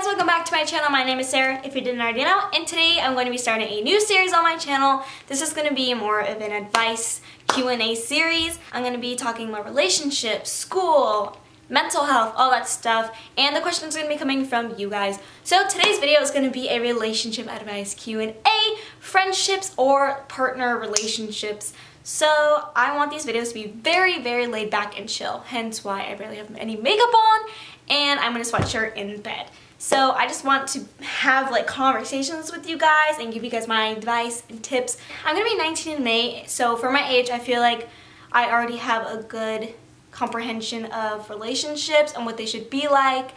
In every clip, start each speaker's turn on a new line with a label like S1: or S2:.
S1: welcome back to my channel. My name is Sarah, if you didn't already know, and today I'm going to be starting a new series on my channel. This is going to be more of an advice Q&A series. I'm going to be talking about relationships, school, mental health, all that stuff, and the questions are going to be coming from you guys. So today's video is going to be a relationship advice Q&A, friendships or partner relationships. So I want these videos to be very, very laid back and chill, hence why I barely have any makeup on, and I'm in a sweatshirt in bed. So I just want to have like conversations with you guys and give you guys my advice and tips. I'm going to be 19 in May, so for my age I feel like I already have a good comprehension of relationships and what they should be like.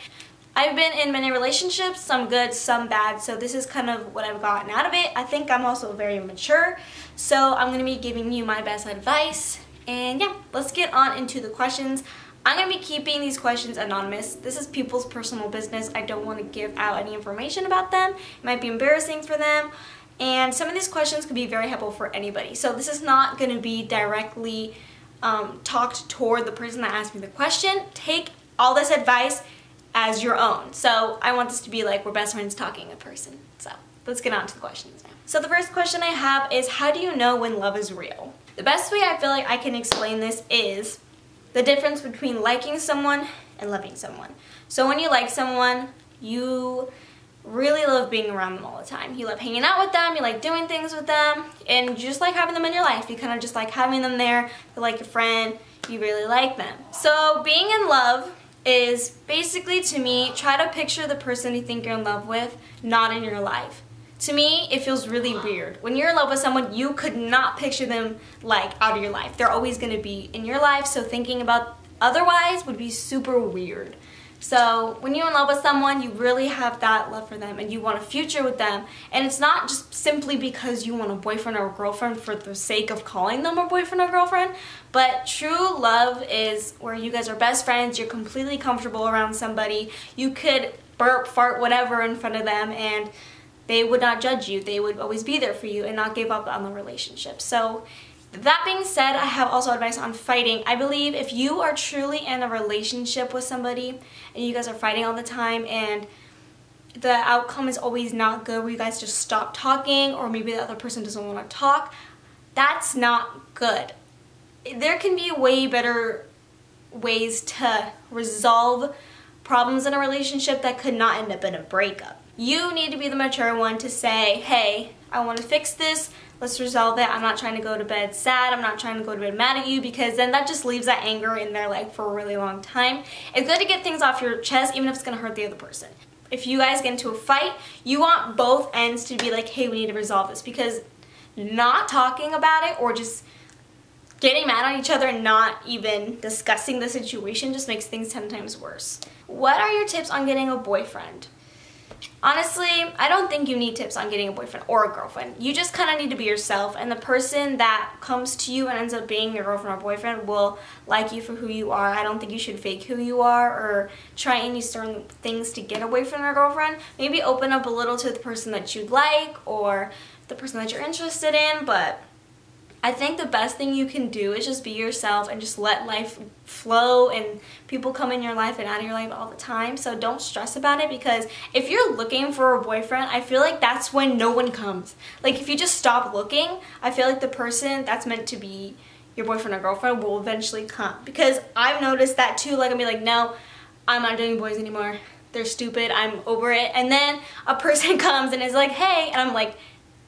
S1: I've been in many relationships, some good, some bad, so this is kind of what I've gotten out of it. I think I'm also very mature, so I'm going to be giving you my best advice. And yeah, let's get on into the questions. I'm going to be keeping these questions anonymous. This is people's personal business. I don't want to give out any information about them. It might be embarrassing for them. And some of these questions could be very helpful for anybody. So this is not going to be directly talked toward the person that asked me the question. Take all this advice as your own. So I want this to be like we're best friends talking in person. So let's get on to the questions now. So the first question I have is, how do you know when love is real? The best way I feel like I can explain this is the difference between liking someone and loving someone. So when you like someone, you really love being around them all the time. You love hanging out with them, you like doing things with them, and you just like having them in your life. You kind of just like having them there. They're like a friend. You really like them. So being in love is basically, to me, try to picture the person you think you're in love with not in your life. To me, it feels really weird. When you're in love with someone, you could not picture them like out of your life. They're always going to be in your life, so thinking about otherwise would be super weird. So when you're in love with someone, you really have that love for them and you want a future with them. And it's not just simply because you want a boyfriend or a girlfriend for the sake of calling them a boyfriend or girlfriend. But true love is where you guys are best friends, you're completely comfortable around somebody. You could burp, fart, whatever in front of them and they would not judge you. They would always be there for you and not give up on the relationship. So that being said, I have also advice on fighting. I believe if you are truly in a relationship with somebody and you guys are fighting all the time and the outcome is always not good, where you guys just stop talking or maybe the other person doesn't want to talk, that's not good. There can be way better ways to resolve problems in a relationship that could not end up in a breakup. You need to be the mature one to say, hey, I want to fix this. Let's resolve it. I'm not trying to go to bed sad. I'm not trying to go to bed mad at you, because then that just leaves that anger in there like for a really long time. It's good to get things off your chest even if it's going to hurt the other person. If you guys get into a fight, you want both ends to be like, hey, we need to resolve this, because not talking about it or just getting mad at each other and not even discussing the situation just makes things 10 times worse. What are your tips on getting a boyfriend? Honestly, I don't think you need tips on getting a boyfriend or a girlfriend. You just kind of need to be yourself, and the person that comes to you and ends up being your girlfriend or boyfriend will like you for who you are. I don't think you should fake who you are or try any certain things to get a boyfriend or girlfriend. Maybe open up a little to the person that you'd like or the person that you're interested in, but I think the best thing you can do is just be yourself and just let life flow, and people come in your life and out of your life all the time, so don't stress about it, because if you're looking for a boyfriend, I feel like that's when no one comes. Like if you just stop looking, I feel like the person that's meant to be your boyfriend or girlfriend will eventually come, because I've noticed that too. Like I'll be like, no, I'm not doing boys anymore. They're stupid. I'm over it. And then a person comes and is like, hey, and I'm like,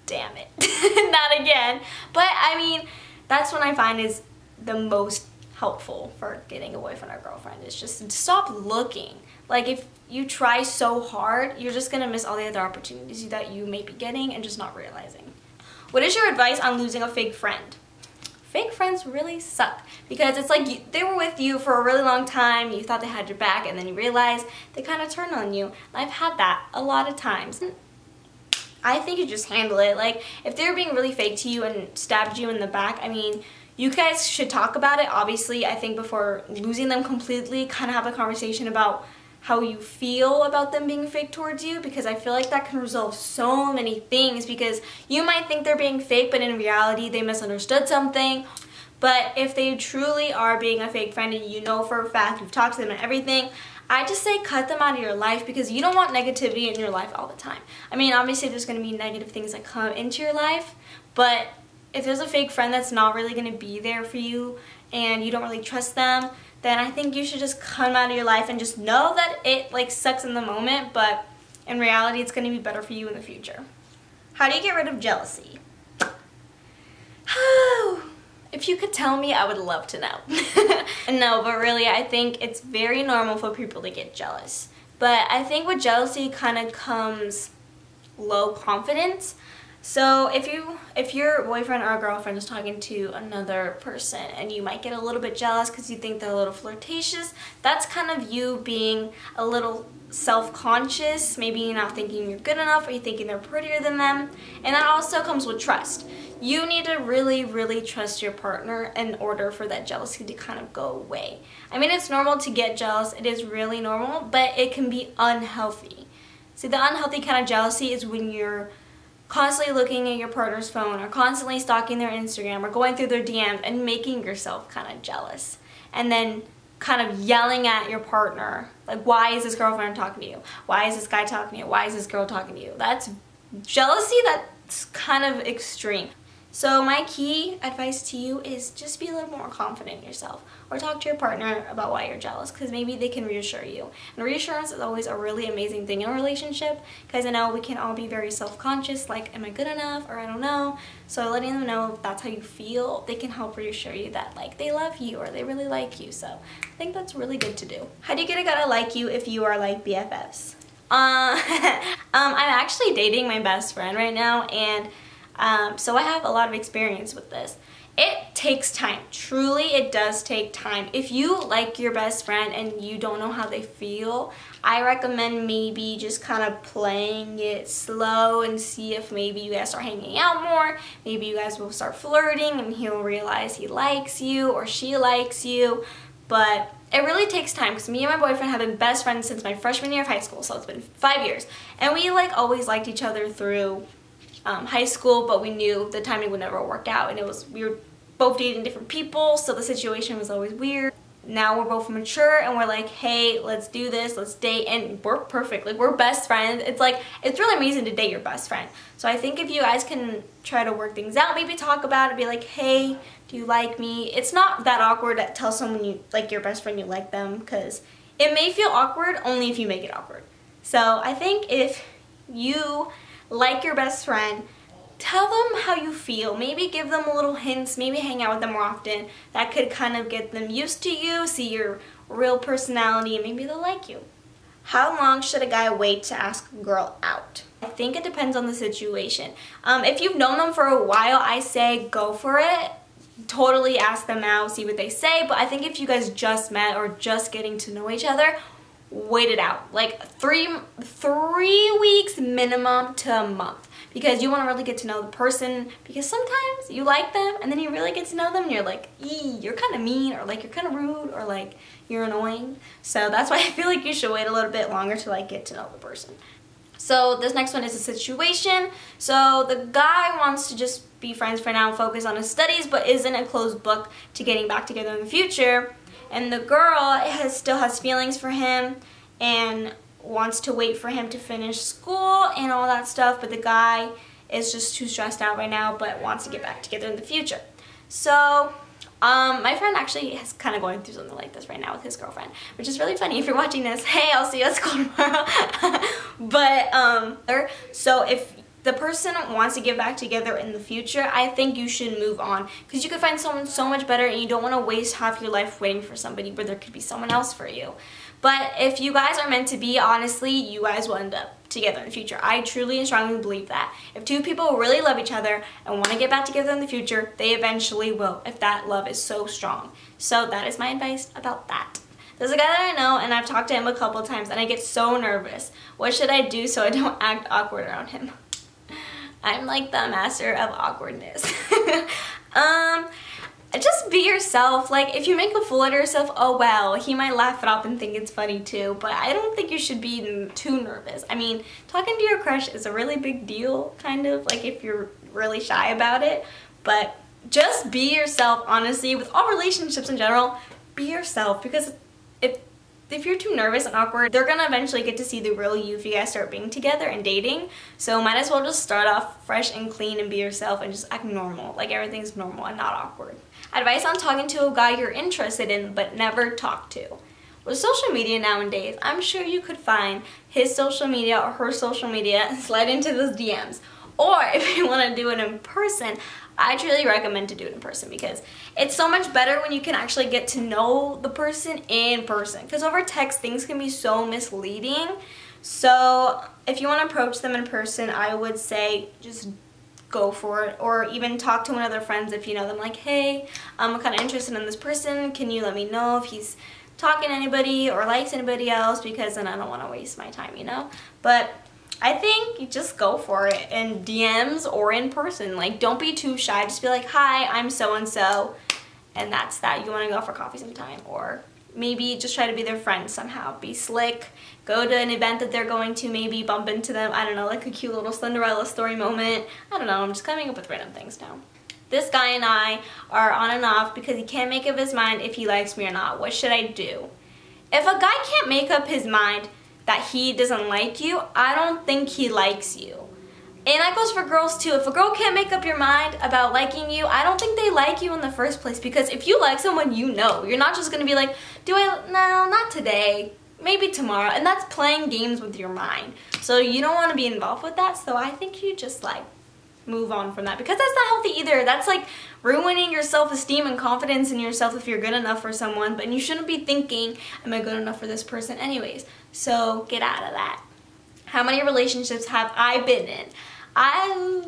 S1: damn it, not again. But I mean, that's when I find is the most helpful for getting a boyfriend or girlfriend, is just stop looking. Like if you try so hard, you're just gonna miss all the other opportunities that you may be getting and just not realizing. What is your advice on losing a fake friend? Fake friends really suck, because it's like they were with you for a really long time, you thought they had your back, and then you realize they kind of turned on you. And I've had that a lot of times. I think you just handle it. Like if they're being really fake to you and stabbed you in the back, I mean, you guys should talk about it. Obviously, I think before losing them completely, kind of have a conversation about how you feel about them being fake towards you, because I feel like that can resolve so many things, because you might think they're being fake, but in reality they misunderstood something. But if they truly are being a fake friend and you know for a fact, you've talked to them and everything, I just say cut them out of your life because you don't want negativity in your life all the time. I mean, obviously there's going to be negative things that come into your life, but if there's a fake friend that's not really going to be there for you and you don't really trust them, then I think you should just cut them out of your life and just know that it like sucks in the moment, but in reality it's going to be better for you in the future. How do you get rid of jealousy? If you could tell me, I would love to know. No, but really, I think it's very normal for people to get jealous. But I think with jealousy kind of comes low confidence. So if your boyfriend or girlfriend is talking to another person and you might get a little bit jealous because you think they're a little flirtatious, that's kind of you being a little self-conscious. Maybe you're not thinking you're good enough, or you're thinking they're prettier than them. And that also comes with trust. You need to really, really trust your partner in order for that jealousy to kind of go away. I mean, it's normal to get jealous. It is really normal, but it can be unhealthy. See, the unhealthy kind of jealousy is when you're constantly looking at your partner's phone or constantly stalking their Instagram or going through their DMs and making yourself kind of jealous. And then kind of yelling at your partner, like, why is this girlfriend talking to you? Why is this guy talking to you? Why is this girl talking to you? That's jealousy that's kind of extreme. So my key advice to you is just be a little more confident in yourself, or talk to your partner about why you're jealous, because maybe they can reassure you. And reassurance is always a really amazing thing in a relationship, because I know we can all be very self-conscious, like, am I good enough, or I don't know. So letting them know if that's how you feel, they can help reassure you that like they love you or they really like you. So I think that's really good to do. How do you get a guy to like you if you are like BFFs? I'm actually dating my best friend right now, and so I have a lot of experience with this. It takes time. Truly, it does take time. If you like your best friend and you don't know how they feel, I recommend maybe just kind of playing it slow and see if maybe you guys start hanging out more. Maybe you guys will start flirting and he'll realize he likes you or she likes you. But it really takes time, because me and my boyfriend have been best friends since my freshman year of high school, so it's been 5 years. And we like always liked each other through high school, but we knew the timing would never work out, and we were both dating different people, so the situation was always weird. Now we're both mature and we're like, hey, let's do this, let's date, and we're perfect. Like, we're best friends. It's like, it's really amazing to date your best friend. So I think if you guys can try to work things out, maybe talk about it, be like, hey, do you like me? It's not that awkward to tell someone you like your best friend you like them, because it may feel awkward only if you make it awkward. So I think if you like your best friend, tell them how you feel. Maybe give them a little hints, maybe hang out with them more often. That could kind of get them used to you, see your real personality, and maybe they'll like you. How long should a guy wait to ask a girl out? I think it depends on the situation. If you've known them for a while, I say go for it. Totally ask them out, see what they say. But I think if you guys just met or just getting to know each other, wait it out. Like three weeks minimum to a month. Because you want to really get to know the person, because sometimes you like them and then you really get to know them and you're like, ee, you're kind of mean, or like you're kind of rude, or like you're annoying. So that's why I feel like you should wait a little bit longer to like get to know the person. So this next one is a situation. So the guy wants to just be friends for now and focus on his studies, but isn't a closed book to getting back together in the future. And the girl still has feelings for him and wants to wait for him to finish school and all that stuff, but the guy is just too stressed out right now but wants to get back together in the future. So my friend actually is kind of going through something like this right now with his girlfriend, which is really funny. If you're watching this, hey, I'll see you at school tomorrow. But so if the person wants to get back together in the future, I think you should move on, because you could find someone so much better and you don't want to waste half your life waiting for somebody where there could be someone else for you. But if you guys are meant to be, honestly, you guys will end up together in the future. I truly and strongly believe that. If two people really love each other and want to get back together in the future, they eventually will, if that love is so strong. So that is my advice about that. There's a guy that I know, and I've talked to him a couple times, and I get so nervous. What should I do so I don't act awkward around him? I'm like the master of awkwardness. Just be yourself. Like, if you make a fool out of yourself, oh well, he might laugh it off and think it's funny too, but I don't think you should be too nervous. I mean, talking to your crush is a really big deal, kind of, like if you're really shy about it, but just be yourself, honestly. With all relationships in general, be yourself, because if if you're too nervous and awkward, they're gonna eventually get to see the real you if you guys start being together and dating. So might as well just start off fresh and clean and be yourself and just act normal. Like everything's normal and not awkward. Advice on talking to a guy you're interested in but never talk to. With social media nowadays, I'm sure you could find his social media or her social media and slide into those DMs. Or if you want to do it in person, I truly recommend to do it in person because it's so much better when you can actually get to know the person in person. Because over text, things can be so misleading. So if you want to approach them in person, I would say just go for it. Or even talk to one of their friends if you know them, like, hey, I'm kind of interested in this person. Can you let me know if he's talking to anybody or likes anybody else, because then I don't want to waste my time, you know? But I think you just go for it in DMs or in person. Like, don't be too shy. Just be like, hi, I'm so-and-so, and that's that. You want to go for coffee sometime, or maybe just try to be their friend somehow. Be slick. Go to an event that they're going to, maybe bump into them. I don't know, like a cute little Cinderella story moment. I don't know, I'm just coming up with random things now. This guy and I are on and off because he can't make up his mind if he likes me or not. What should I do? If a guy can't make up his mind that he doesn't like you, I don't think he likes you. And that goes for girls too. If a girl can't make up your mind about liking you, I don't think they like you in the first place, because if you like someone, you know. You're not just going to be like, no, not today, maybe tomorrow. And that's playing games with your mind. So you don't want to be involved with that. So I think you just like move on from that, because that's not healthy either. That's like ruining your self-esteem and confidence in yourself if you're good enough for someone, but you shouldn't be thinking, am I good enough for this person anyways? So get out of that. How many relationships have I been in? I've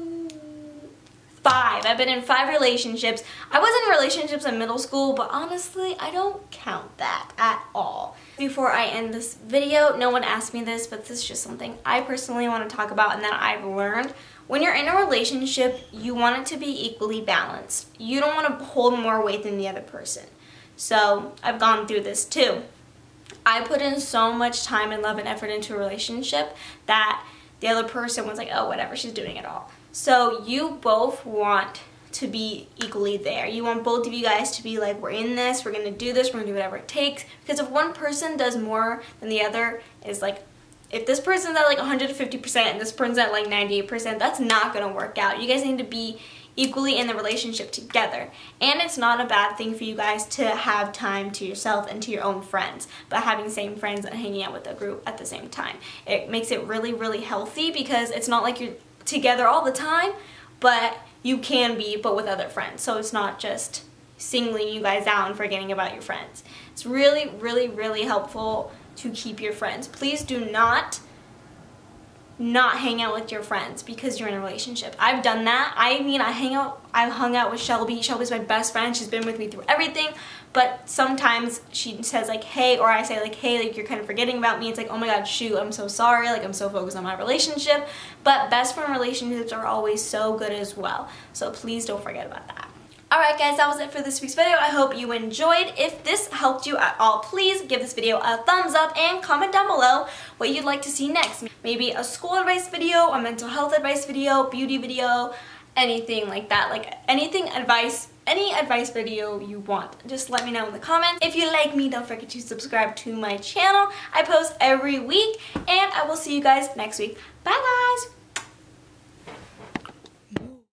S1: been in 5 relationships. I was in relationships in middle school, but honestly, I don't count that at all. Before I end this video, no one asked me this, but this is just something I personally want to talk about and that I've learned. When you're in a relationship, you want it to be equally balanced. You don't want to hold more weight than the other person. So I've gone through this too. I put in so much time and love and effort into a relationship that the other person was like, oh, whatever, she's doing it all. So you both want to be equally there. You want both of you guys to be like, we're in this, we're going to do this, we're going to do whatever it takes. Because if one person does more than the other, is like, if this person's at like 150% and this person's at like 98%, that's not going to work out. You guys need to be equally in the relationship together. And it's not a bad thing for you guys to have time to yourself and to your own friends, but having same friends and hanging out with a group at the same time. It makes it really, really healthy, because it's not like you're together all the time, but you can be, but with other friends. So it's not just singling you guys out and forgetting about your friends. It's really, really, really helpful to keep your friends. Please do not hang out with your friends because you're in a relationship. I've done that. I mean, I hung out with Shelby. Shelby's my best friend. She's been with me through everything. But sometimes she says like, hey, or I say like, hey, like you're kind of forgetting about me. It's like, oh my god, shoot, I'm so sorry. Like, I'm so focused on my relationship. But best friend relationships are always so good as well. So please don't forget about that. Alright guys, that was it for this week's video. I hope you enjoyed. If this helped you at all, please give this video a thumbs up and comment down below what you'd like to see next. Maybe a school advice video, a mental health advice video, beauty video, anything like that. Like any advice video you want. Just let me know in the comments. If you like me, don't forget to subscribe to my channel. I post every week, and I will see you guys next week. Bye guys!